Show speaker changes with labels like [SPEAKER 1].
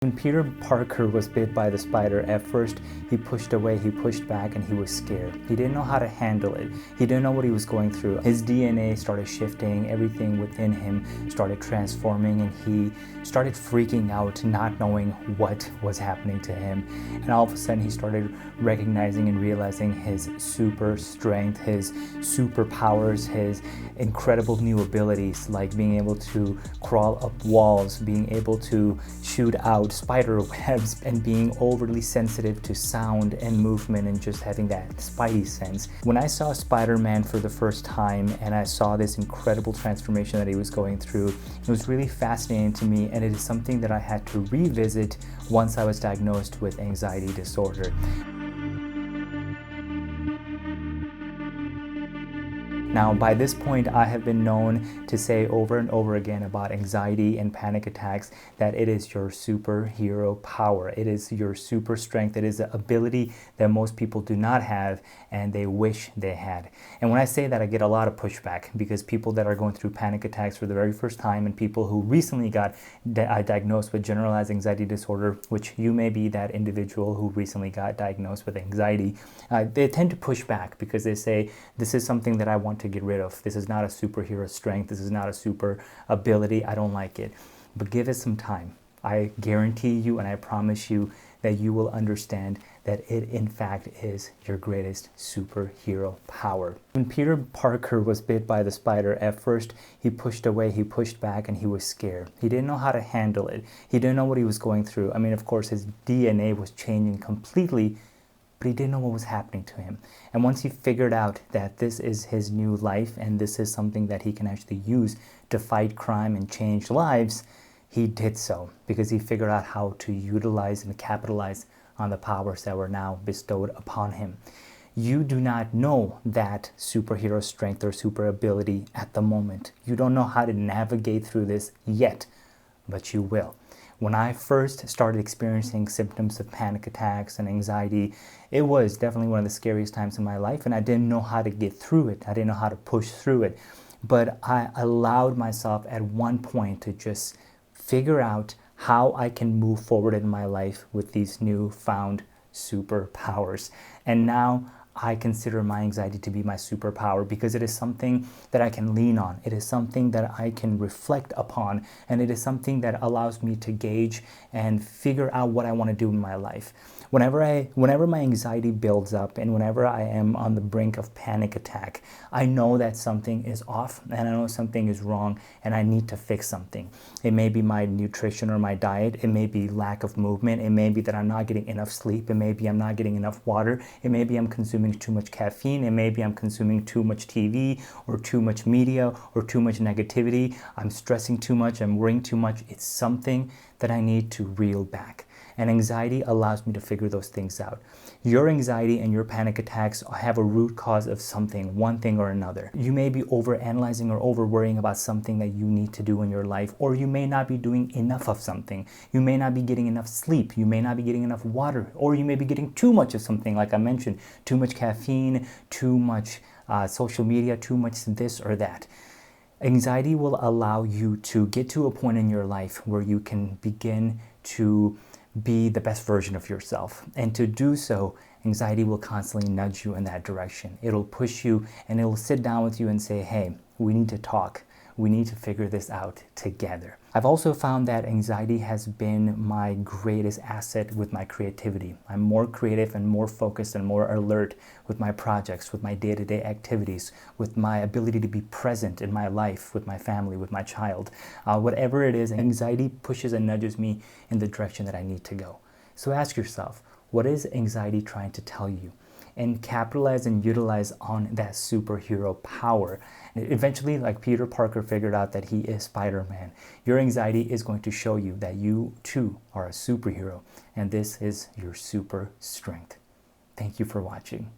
[SPEAKER 1] When Peter Parker was bit by the spider, at first he pushed away, he pushed back, and he was scared. He didn't know how to handle it. He didn't know what he was going through. His DNA started shifting, everything within him started transforming, and he started freaking out, not knowing what was happening to him. And all of a sudden he started recognizing and realizing his super strength, his superpowers, his incredible new abilities, like being able to crawl up walls, being able to shoot out spider webs, and being overly sensitive to sound and movement, and just having that spidey sense. When I saw Spider-Man for the first time and I saw this incredible transformation that he was going through, it was really fascinating to me, and it is something that I had to revisit once I was diagnosed with anxiety disorder. Now, by this point, I have been known to say over and over again about anxiety and panic attacks that it is your superhero power. It is your super strength. It is the ability that most people do not have and they wish they had. And when I say that, I get a lot of pushback because people that are going through panic attacks for the very first time, and people who recently got diagnosed with generalized anxiety disorder, which you may be that individual who recently got diagnosed with anxiety, they tend to push back because they say, this is something that I want to get rid of. This is not a superhero strength. This is not a super ability. I don't like it. But give it some time. I guarantee you and I promise you that you will understand that it in fact is your greatest superhero power. When Peter Parker was bit by the spider, at first he pushed away, he pushed back, and he was scared. He didn't know how to handle it. He didn't know what he was going through. I mean, of course, his DNA was changing completely, but he didn't know what was happening to him. And once he figured out that this is his new life and this is something that he can actually use to fight crime and change lives, he did so because he figured out how to utilize and capitalize on the powers that were now bestowed upon him. You do not know that superhero strength or super ability at the moment. You don't know how to navigate through this yet, but you will. When I first started experiencing symptoms of panic attacks and anxiety, it was definitely one of the scariest times in my life, and I didn't know how to get through it. I didn't know how to push through it. But I allowed myself at one point to just figure out how I can move forward in my life with these newfound superpowers. And now I consider my anxiety to be my superpower because it is something that I can lean on. It is something that I can reflect upon, and it is something that allows me to gauge and figure out what I want to do in my life. Whenever my anxiety builds up and whenever I am on the brink of panic attack, I know that something is off and I know something is wrong and I need to fix something. It may be my nutrition or my diet. It may be lack of movement. It may be that I'm not getting enough sleep. It may be I'm not getting enough water. It may be I'm consuming too much caffeine. It may be I'm consuming too much TV or too much media or too much negativity. I'm stressing too much. I'm worrying too much. It's something that I need to reel back. And anxiety allows me to figure those things out. Your anxiety and your panic attacks have a root cause of something, one thing or another. You may be over-analyzing or over-worrying about something that you need to do in your life, or you may not be doing enough of something. You may not be getting enough sleep. You may not be getting enough water, or you may be getting too much of something, like I mentioned, too much caffeine, too much social media, too much this or that. Anxiety will allow you to get to a point in your life where you can begin to be the best version of yourself. And to do so, anxiety will constantly nudge you in that direction. It'll push you and it'll sit down with you and say, hey, we need to talk. We need to figure this out together. I've also found that anxiety has been my greatest asset with my creativity. I'm more creative and more focused and more alert with my projects, with my day-to-day activities, with my ability to be present in my life, with my family, with my child. Whatever it is, anxiety pushes and nudges me in the direction that I need to go. So ask yourself, what is anxiety trying to tell you? And capitalize and utilize on that superhero power. Eventually, like Peter Parker figured out that he is Spider-Man, your anxiety is going to show you that you too are a superhero, and this is your super strength. Thank you for watching.